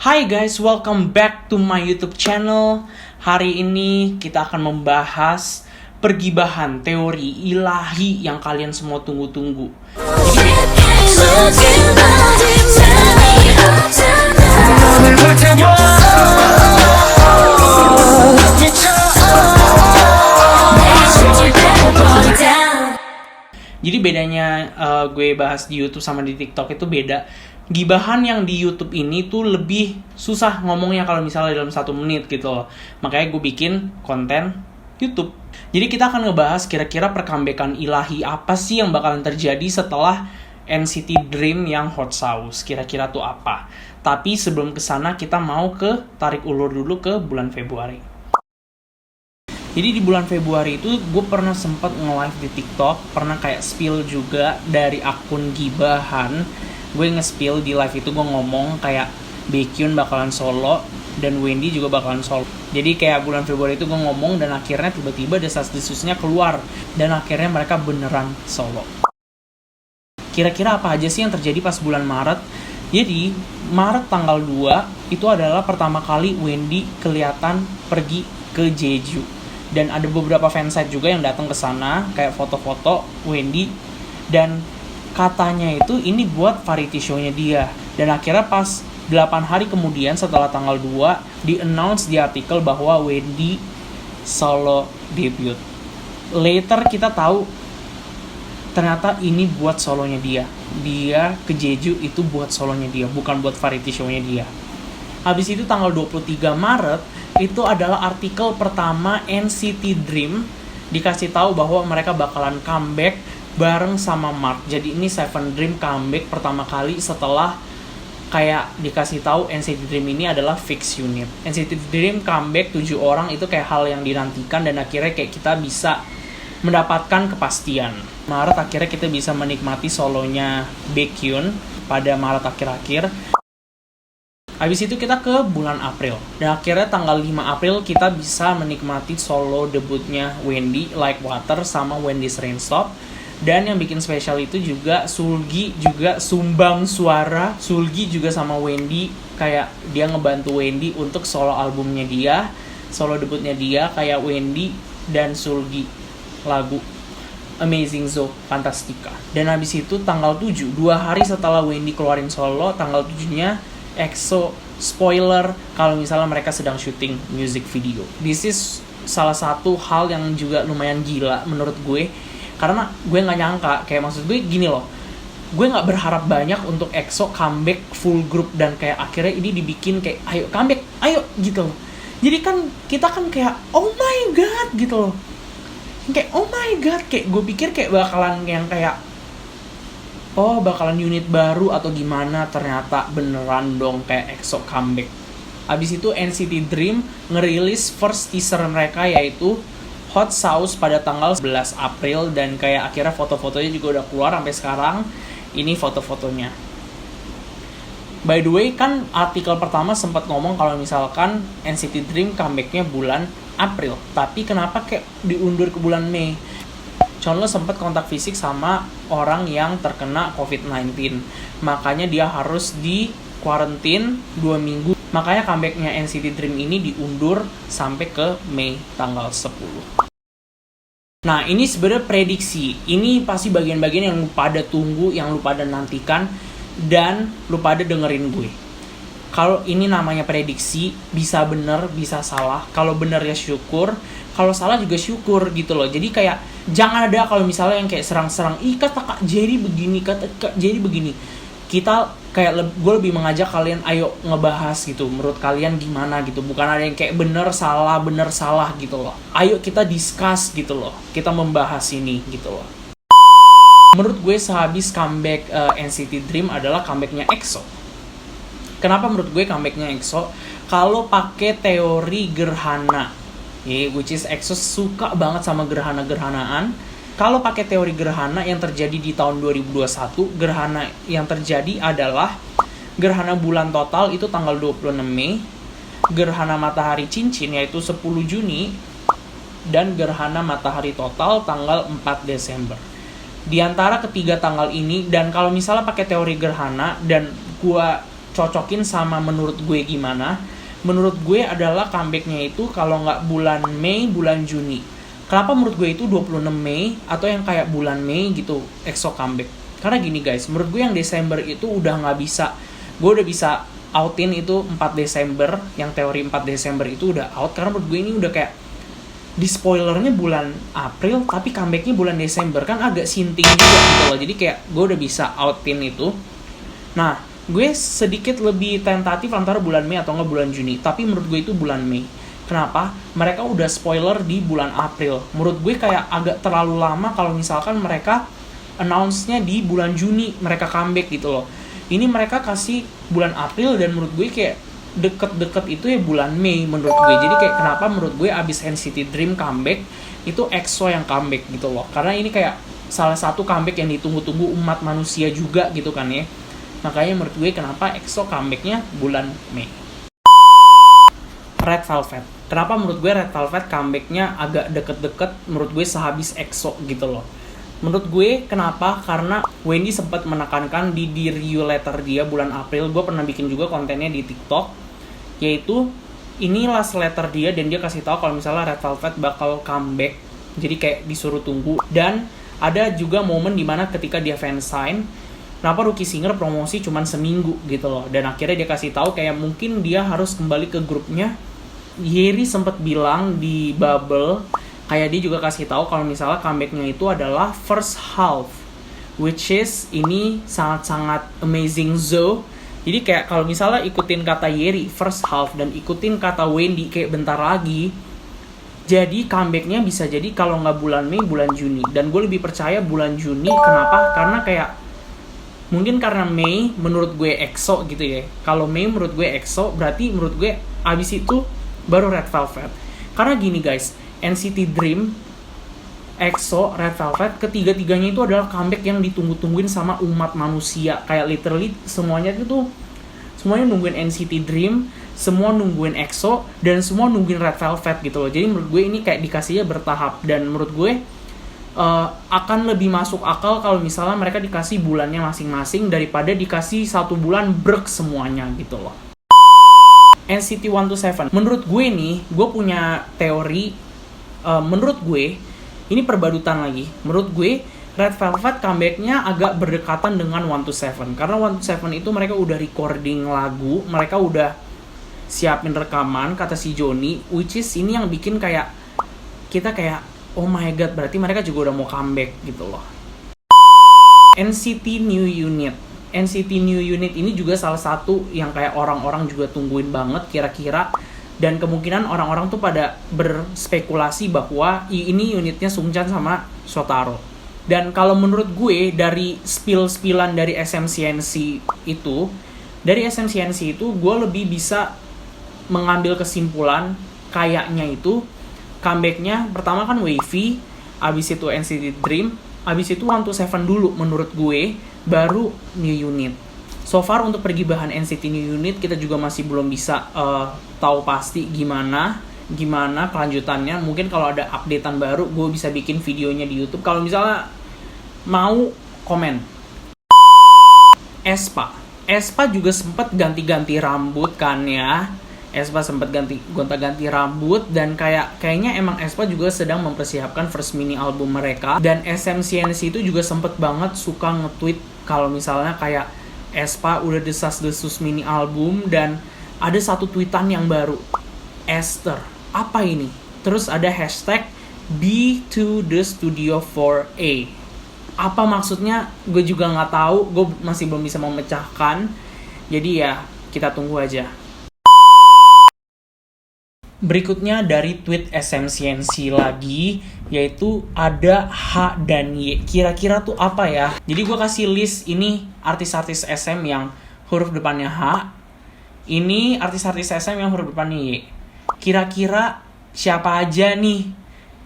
Hai guys, welcome back to my YouTube channel. Hari ini kita akan membahas pergibahan teori ilahi yang kalian semua tunggu-tunggu. Jadi bedanya gue bahas di YouTube sama di TikTok itu beda. Gibahan yang di YouTube ini tuh lebih susah ngomongnya kalau misalnya dalam 1 menit gitu loh. Makanya gue bikin konten YouTube. Jadi kita akan ngebahas kira-kira perkambekan ilahi apa sih yang bakalan terjadi setelah NCT Dream yang hot sauce. Kira-kira tuh apa. Tapi sebelum kesana kita mau tarik ulur dulu ke bulan Februari. Jadi di bulan Februari itu gue pernah sempat nge-live di TikTok. Pernah kayak spill juga dari akun Gibahan. Gue nge-spill di live itu, gue ngomong kayak Baekhyun bakalan solo dan Wendy juga bakalan solo. Jadi kayak bulan Februari itu gue ngomong dan akhirnya tiba-tiba desas-desusnya keluar. Dan akhirnya mereka beneran solo. Kira-kira apa aja sih yang terjadi pas bulan Maret? Jadi Maret tanggal 2 itu adalah pertama kali Wendy kelihatan pergi ke Jeju. Dan ada beberapa fansite juga yang datang ke sana, kayak foto-foto Wendy. Dan katanya itu ini buat variety show-nya dia. Dan akhirnya pas 8 hari kemudian setelah tanggal 2 di-announce di artikel bahwa Wendy solo debut. Later kita tahu ternyata ini buat solonya dia. Dia ke Jeju itu buat solonya dia, bukan buat variety show-nya dia. Habis itu tanggal 23 Maret itu adalah artikel pertama NCT Dream dikasih tahu bahwa mereka bakalan comeback bareng sama Mark. Jadi ini Seven Dream comeback pertama kali setelah kayak dikasih tahu NCT Dream ini adalah fixed unit. NCT Dream comeback 7 orang itu kayak hal yang dinantikan dan akhirnya kayak kita bisa mendapatkan kepastian. Maret akhirnya kita bisa menikmati solonya Baekhyun pada Maret akhir-akhir. Habis itu kita ke bulan April. Dan akhirnya tanggal 5 April kita bisa menikmati solo debutnya Wendy, Like Water sama Wendy's Rainstop. Dan yang bikin spesial itu juga Sulgi juga sumbang suara. Sulgi juga sama Wendy, kayak dia ngebantu Wendy untuk solo albumnya dia, solo debutnya dia, kayak Wendy dan Sulgi lagu Amazing Zo Fantastica. Dan habis itu tanggal 7, 2 hari setelah Wendy keluarin solo, tanggal 7-nya EXO spoiler kalau misalnya mereka sedang syuting music video. This is salah satu hal yang juga lumayan gila menurut gue. Karena gue gak nyangka, kayak maksud gue gini loh, gue gak berharap banyak untuk EXO comeback full group. Dan kayak akhirnya ini dibikin kayak, ayo comeback, ayo gitu loh. Jadi kan, kita kan kayak, oh my god gitu loh. Kayak, oh my god, kayak gue pikir kayak bakalan yang kayak, oh bakalan unit baru atau gimana. Ternyata beneran dong kayak EXO comeback. Abis itu NCT Dream ngerilis first teaser mereka yaitu Hot Sauce pada tanggal 11 April. Dan kayak akhirnya foto-fotonya juga udah keluar sampai sekarang. Ini foto-fotonya. By the way kan artikel pertama sempat ngomong kalau misalkan NCT Dream comebacknya bulan April. Tapi kenapa kayak diundur ke bulan Mei? Chonlo sempat kontak fisik sama orang yang terkena COVID-19. Makanya dia harus di quarantine 2 minggu. Makanya comebacknya NCT Dream ini diundur sampai ke Mei tanggal 10. Nah ini sebenarnya prediksi. Ini pasti bagian-bagian yang lu pada tunggu, yang lu pada nantikan, dan lu pada dengerin gue. Kalau ini namanya prediksi, bisa bener, bisa salah. Kalau bener ya syukur, kalau salah juga syukur gitu loh. Jadi kayak jangan ada kalau misalnya yang kayak serang-serang, ih kata Kak Jerry begini, kata Kak Jerry begini. Kita kayak gue lebih mengajak kalian ayo ngebahas gitu. Menurut kalian gimana gitu. Bukan ada yang kayak bener salah gitu loh. Ayo kita discuss gitu loh. Kita membahas ini gitu loh. Menurut gue sehabis comeback NCT Dream adalah comebacknya EXO. Kenapa menurut gue comebacknya EXO? Kalau pakai teori gerhana, which is EXO suka banget sama gerhana-gerhanaan. Kalau pakai teori gerhana yang terjadi di tahun 2021, gerhana yang terjadi adalah gerhana bulan total itu tanggal 26 Mei, gerhana matahari cincin yaitu 10 Juni, dan gerhana matahari total tanggal 4 Desember. Di antara ketiga tanggal ini, dan kalau misalnya pakai teori gerhana dan gua cocokin sama menurut gue gimana. Menurut gue adalah comebacknya itu kalau nggak bulan Mei, bulan Juni. Kenapa menurut gue itu 26 Mei atau yang kayak bulan Mei gitu EXO comeback? Karena gini guys, menurut gue yang Desember itu udah nggak bisa. Gue udah bisa outin itu 4 Desember, yang teori 4 Desember itu udah out. Karena menurut gue ini udah kayak di spoilernya bulan April tapi comebacknya bulan Desember, kan agak sinting juga gitu loh. Jadi kayak gue udah bisa outin itu. Nah, gue sedikit lebih tentatif antara bulan Mei atau nggak bulan Juni, tapi menurut gue itu bulan Mei. Kenapa? Mereka udah spoiler di bulan April. Menurut gue kayak agak terlalu lama kalau misalkan mereka announce-nya di bulan Juni mereka comeback gitu loh. Ini mereka kasih bulan April dan menurut gue kayak deket-deket itu ya bulan Mei menurut gue. Jadi kayak kenapa menurut gue abis NCT Dream comeback itu EXO yang comeback gitu loh. Karena ini kayak salah satu comeback yang ditunggu-tunggu umat manusia juga gitu kan ya. Makanya menurut gue kenapa EXO comebacknya bulan Mei. Red Velvet. Kenapa menurut gue Red Velvet comebacknya agak deket-deket menurut gue sehabis EXO gitu loh. Menurut gue kenapa? Karena Wendy sempat menekankan di review letter dia bulan April. Gue pernah bikin juga kontennya di TikTok. Yaitu ini last letter dia dan dia kasih tahu kalau misalnya Red Velvet bakal comeback. Jadi kayak disuruh tunggu. Dan ada juga momen dimana ketika dia fansign, kenapa Rookie Singer promosi cuman seminggu gitu loh. Dan akhirnya dia kasih tahu kayak mungkin dia harus kembali ke grupnya. Yeri sempat bilang di Bubble, kayak dia juga kasih tahu kalau misalnya comebacknya itu adalah first half, which is ini sangat-sangat amazing Zo. Jadi kayak kalau misalnya ikutin kata Yeri first half dan ikutin kata Wendy kayak bentar lagi, jadi comebacknya bisa jadi kalau nggak bulan Mei, bulan Juni. Dan gue lebih percaya bulan Juni. Kenapa? Karena kayak mungkin karena Mei menurut gue EXO gitu ya. Kalau Mei menurut gue EXO, berarti menurut gue abis itu baru Red Velvet. Karena gini guys, NCT Dream, EXO, Red Velvet, ketiga-tiganya itu adalah comeback yang ditunggu-tungguin sama umat manusia. Kayak literally semuanya nungguin NCT Dream, semua nungguin EXO, dan semua nungguin Red Velvet gitu loh. Jadi menurut gue ini kayak dikasihnya bertahap. Dan menurut gue akan lebih masuk akal kalau misalnya mereka dikasih bulannya masing-masing daripada dikasih 1 bulan break semuanya gitu loh. NCT 127. Menurut gue nih, gue punya teori. Menurut gue, ini perbadutan lagi. Menurut gue, Red Velvet comebacknya agak berdekatan dengan 127. Karena 127 itu mereka udah recording lagu, mereka udah siapin rekaman, kata si Joni. Which is ini yang bikin kayak kita kayak, oh my god, berarti mereka juga udah mau comeback gitu loh. NCT New Unit. NCT New Unit ini juga salah satu yang kayak orang-orang juga tungguin banget kira-kira. Dan kemungkinan orang-orang tuh pada berspekulasi bahwa ini unitnya Sungchan sama Shotaro. Dan kalau menurut gue dari spill-spillan dari SMCNC itu, gue lebih bisa mengambil kesimpulan kayaknya itu comebacknya pertama kan Wavy, abis itu NCT Dream, abis itu 127 dulu menurut gue, baru New Unit. So far untuk pergibahan NCT New Unit kita juga masih belum bisa tahu pasti gimana kelanjutannya. Mungkin kalau ada updatean baru gue bisa bikin videonya di YouTube. Kalau misalnya mau komen. Aespa juga sempat ganti-ganti rambut kan ya. Aespa sempat gonta-ganti rambut dan kayaknya emang Aespa juga sedang mempersiapkan first mini album mereka. Dan SMCNC itu juga sempat banget suka nge-tweet kalau misalnya kayak Aespa udah desas-desus mini album dan ada satu tweetan yang baru, Esther. Apa ini? Terus ada hashtag B to the Studio 4A. Apa maksudnya? Gue juga nggak tahu. Gue masih belum bisa memecahkan. Jadi ya kita tunggu aja. Berikutnya dari tweet SMCNC lagi, yaitu ada H dan Y. Kira-kira tuh apa ya? Jadi gue kasih list ini artis-artis SM yang huruf depannya H. Ini artis-artis SM yang huruf depannya Y. Kira-kira siapa aja nih?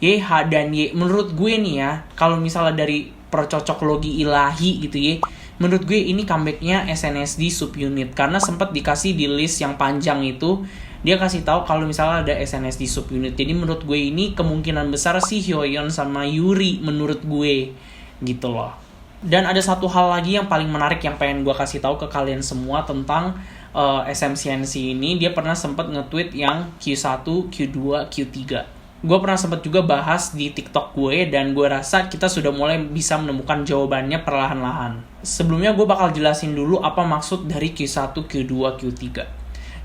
Y, H, dan Y. Menurut gue nih ya, kalau misalnya dari percocoklogi ilahi gitu ya, menurut gue ini comebacknya SNSD subunit. Karena sempat dikasih di list yang panjang itu, dia kasih tahu kalau misalnya ada SNSD subunit. Jadi menurut gue ini kemungkinan besar sih Hyoyeon sama Yuri menurut gue gitu loh. Dan ada satu hal lagi yang paling menarik yang pengen gue kasih tahu ke kalian semua tentang SMCNC ini, dia pernah sempat nge-tweet yang Q1, Q2, Q3. Gue pernah sempat juga bahas di TikTok gue, dan gue rasa kita sudah mulai bisa menemukan jawabannya perlahan-lahan. Sebelumnya gue bakal jelasin dulu apa maksud dari Q1, Q2, Q3.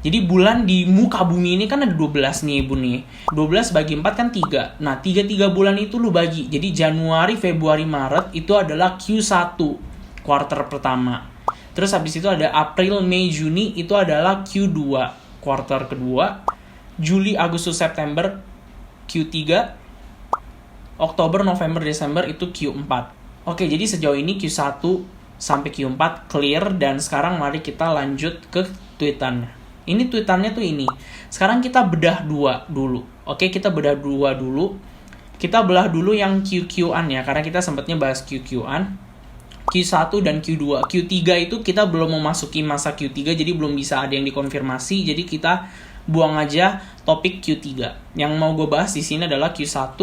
Jadi bulan di muka bumi ini kan ada 12 nih bun nih. 12 bagi 4 kan 3. Nah 3 bulan itu lu bagi. Jadi Januari, Februari, Maret itu adalah Q1, quarter pertama. Terus habis itu ada April, Mei, Juni itu adalah Q2, quarter kedua. Juli, Agustus, September Q3. Oktober, November, Desember itu Q4. Oke, jadi sejauh ini Q1 sampai Q4 clear, dan sekarang mari kita lanjut ke tweetannya. Ini tweetannya tuh ini. Sekarang kita bedah dua dulu. Oke, kita bedah dua dulu. Kita belah dulu yang QQ-an ya, karena kita sempatnya bahas QQ-an. Q1 dan Q2. Q3 itu kita belum memasuki masa Q3, jadi belum bisa ada yang dikonfirmasi. Jadi kita buang aja topik Q3. Yang mau gue bahas di sini adalah Q1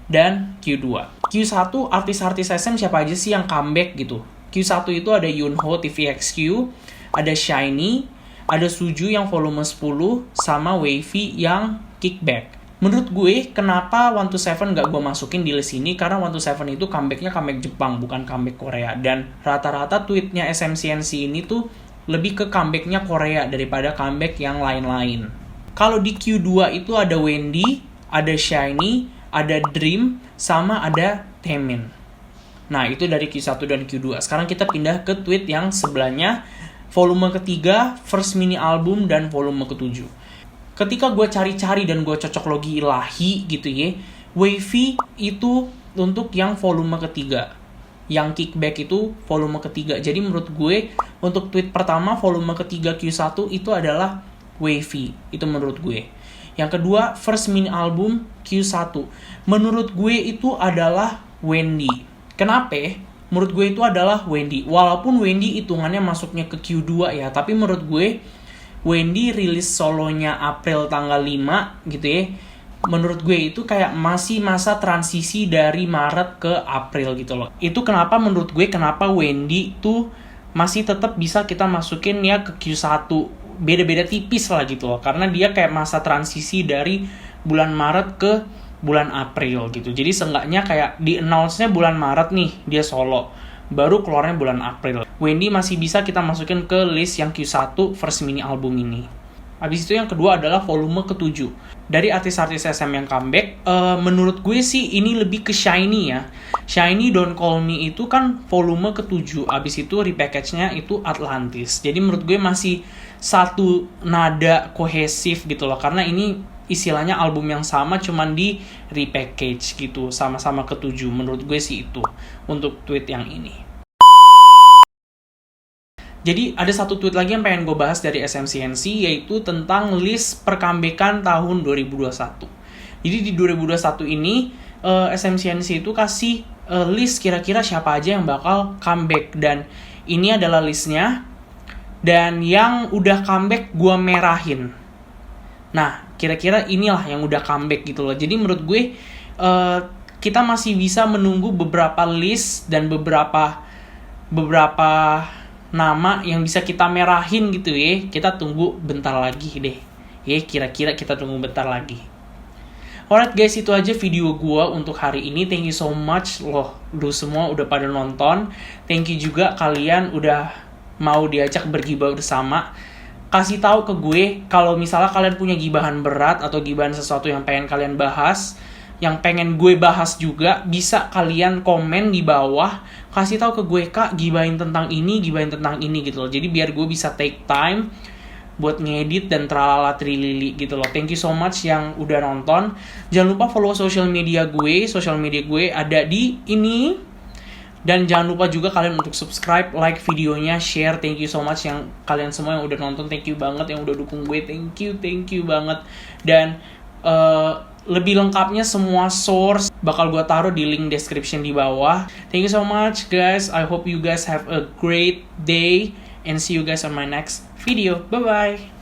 dan Q2. Q1 artis-artis SM siapa aja sih yang comeback gitu. Q1 itu ada Yunho TVXQ, ada SHINee, ada Suju yang volume 10, sama Wavy yang Kickback. Menurut gue, kenapa 127 gak gue masukin di list ini? Karena 127 itu comeback-nya comeback Jepang, bukan comeback Korea. Dan rata-rata tweetnya SMCNC ini tuh lebih ke comeback-nya Korea daripada comeback yang lain-lain. Kalau di Q2 itu ada Wendy, ada SHINee, ada Dream, sama ada Taemin. Nah, itu dari Q1 dan Q2. Sekarang kita pindah ke tweet yang sebelahnya, volume ketiga, first mini album, dan volume ketujuh. Ketika gue cari-cari dan gue cocok logi ilahi gitu ya, Wavy itu untuk yang volume ketiga, yang Kickback itu volume ketiga. Jadi menurut gue untuk tweet pertama volume ketiga Q1 itu adalah Wavy, itu menurut gue. Yang kedua, first mini album Q1, menurut gue itu adalah Wendy. Kenapa? Menurut gue itu adalah Wendy. Walaupun Wendy hitungannya masuknya ke Q2 ya, tapi menurut gue Wendy rilis solonya April tanggal 5 gitu ya. Menurut gue itu kayak masih masa transisi dari Maret ke April gitu loh. Itu kenapa menurut gue kenapa Wendy tuh masih tetap bisa kita masukin ya ke Q1. Beda-beda tipis lah gitu loh. Karena dia kayak masa transisi dari bulan Maret ke bulan April gitu. Jadi seenggaknya kayak di announce-nya bulan Maret nih dia solo, baru keluarnya bulan April. Wendy masih bisa kita masukin ke list yang Q1 first mini album ini. Habis itu yang kedua adalah volume ke-7. Dari artis-artis SM yang comeback, menurut gue sih ini lebih ke SHINee ya. SHINee Don't Call Me itu kan volume ke-7. Habis itu repackage-nya itu Atlantis. Jadi menurut gue masih satu nada kohesif gitu loh. Karena ini istilahnya album yang sama cuman di repackage gitu. Sama-sama ke-7. Menurut gue sih itu untuk tweet yang ini. Jadi ada satu tweet lagi yang pengen gue bahas dari SMCNC, yaitu tentang list perkambekan tahun 2021. Jadi di 2021 ini SMCNC itu kasih list kira-kira siapa aja yang bakal comeback, dan ini adalah listnya. Dan yang udah comeback gue merahin. Nah kira-kira inilah yang udah comeback gitu loh. Jadi menurut gue kita masih bisa menunggu beberapa list dan beberapa nama yang bisa kita merahin gitu ya. Kita tunggu bentar lagi deh. Ya, kira-kira kita tunggu bentar lagi. Alright guys, itu aja video gua untuk hari ini. Thank you so much loh, lu semua udah pada nonton. Thank you juga kalian udah mau diajak bergibah bersama. Kasih tahu ke gue kalau misalnya kalian punya gibahan berat atau gibahan sesuatu yang pengen kalian bahas, yang pengen gue bahas juga, bisa kalian komen di bawah. Kasih tahu ke gue, Kak, gibahin tentang ini gitu loh. Jadi biar gue bisa take time buat ngedit dan tralala trilili gitu loh. Thank you so much yang udah nonton. Jangan lupa follow social media gue. Social media gue ada di ini. Dan jangan lupa juga kalian untuk subscribe, like videonya, share. Thank you so much yang kalian semua yang udah nonton. Thank you banget yang udah dukung gue. Thank you banget. Dan lebih lengkapnya semua source bakal gue taruh di link description di bawah. Thank you so much guys. I hope you guys have a great day and see you guys on my next video. Bye bye.